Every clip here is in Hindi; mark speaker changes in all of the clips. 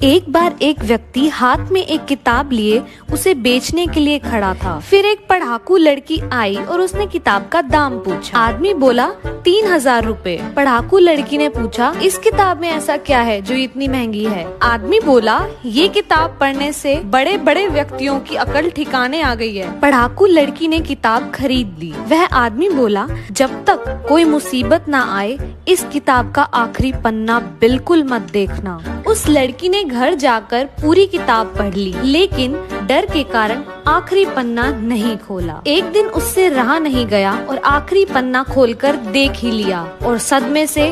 Speaker 1: एक बार एक व्यक्ति हाथ में एक किताब लिए उसे बेचने के लिए खड़ा था। फिर एक पढ़ाकू लड़की आई और उसने किताब का दाम पूछा। आदमी बोला 3000 रुपए। पढ़ाकू लड़की ने पूछा, इस किताब में ऐसा क्या है जो इतनी महंगी है? आदमी बोला, ये किताब पढ़ने से बड़े बड़े व्यक्तियों की अकल ठिकाने आ गई है। पढ़ाकू लड़की ने किताब खरीद ली। वह आदमी बोला, जब तक कोई मुसीबत ना आए इस किताब का आखिरी पन्ना बिल्कुल मत देखना। उस लड़की ने घर जाकर पूरी किताब पढ़ ली, लेकिन डर के कारण आखिरी पन्ना नहीं खोला। एक दिन उससे रहा नहीं गया और आखिरी पन्ना खोलकर देख ही लिया और सदमे से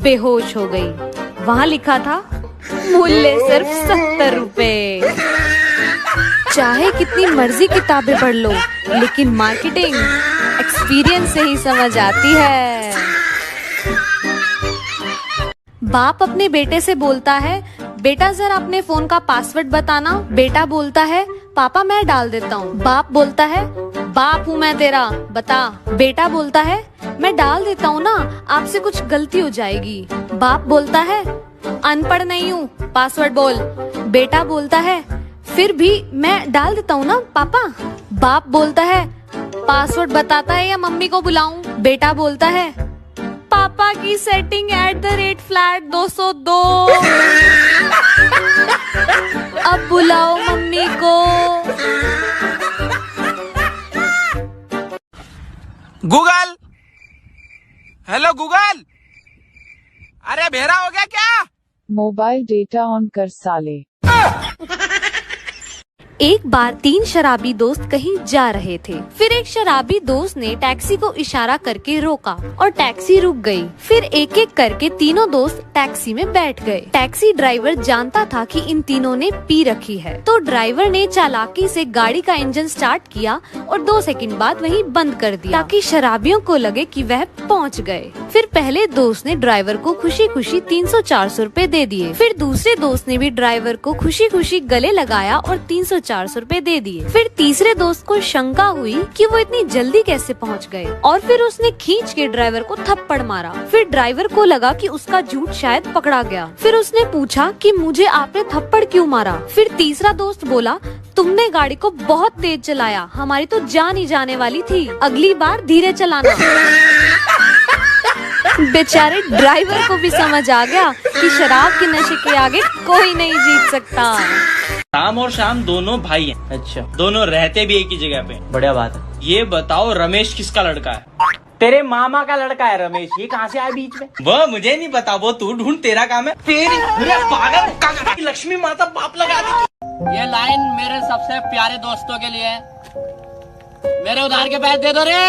Speaker 1: बेहोश हो गई। वहाँ लिखा था, मूल्य सिर्फ 70 रुपए। चाहे कितनी मर्जी किताबें पढ़ लो, लेकिन मार्केटिंग एक्सपीरियंस से ही समझ आती है। बाप अपने बेटे से बोलता है, बेटा जरा अपने फोन का पासवर्ड बताना। बेटा बोलता है, पापा मैं डाल देता हूँ। बाप बोलता है, बाप हूँ मैं तेरा, बता। बेटा बोलता है, मैं डाल देता हूँ ना, आपसे कुछ गलती हो जाएगी। बाप बोलता है, अनपढ़ नहीं हूँ, पासवर्ड बोल। बेटा बोलता है, फिर भी मैं डाल देता हूँ ना पापा। बाप बोलता है, पासवर्ड बताता है या मम्मी को बुलाऊं? बेटा बोलता है, पापा की सेटिंग @flat 202। अब बुलाओ मम्मी को।
Speaker 2: गूगल, हेलो गूगल, अरे भेड़ा हो गया क्या?
Speaker 3: मोबाइल डेटा ऑन कर साले।
Speaker 1: एक बार 3 शराबी दोस्त कहीं जा रहे थे। फिर एक शराबी दोस्त ने टैक्सी को इशारा करके रोका और टैक्सी रुक गई। फिर एक एक करके तीनों दोस्त टैक्सी में बैठ गए। टैक्सी ड्राइवर जानता था कि इन तीनों ने पी रखी है, तो ड्राइवर ने चालाकी से गाड़ी का इंजन स्टार्ट किया और 2 सेकंड बाद वहीं बंद कर दिया, ताकि शराबियों को लगे कि वह पहुंच गए। फिर पहले दोस्त ने ड्राइवर को खुशी खुशी 300-400 रुपए दे दिए। फिर दूसरे दोस्त ने भी ड्राइवर को खुशी खुशी गले लगाया और 300-400 रुपए दे दिए। फिर तीसरे दोस्त को शंका हुई कि वो इतनी जल्दी कैसे पहुंच गए, और फिर उसने खींच के ड्राइवर को थप्पड़ मारा। फिर ड्राइवर को लगा कि उसका झूठ शायद पकड़ा गया। फिर उसने पूछा कि मुझे आपने थप्पड़ क्यों मारा? फिर तीसरा दोस्त बोला, तुमने गाड़ी को बहुत तेज चलाया, हमारी तो जान ही जाने वाली थी, अगली बार धीरे चलाना। बेचारे ड्राइवर को भी समझ आ गया कि शराब के नशे के आगे कोई नहीं जीत सकता।
Speaker 4: राम और श्याम दोनों भाई हैं। अच्छा, दोनों रहते भी एक ही जगह पे।
Speaker 5: बढ़िया बात है।
Speaker 4: ये बताओ, रमेश किसका लड़का है?
Speaker 5: तेरे मामा का लड़का है रमेश। ये कहाँ से आया बीच में?
Speaker 4: वो मुझे नहीं पता, वो तू ढूंढ, तेरा काम है। तेरी पागल लक्ष्मी माता बाप लगा दी।
Speaker 6: ये लाइन मेरे सबसे प्यारे दोस्तों के लिए है। मेरे उधार के पैसे दे दो रे।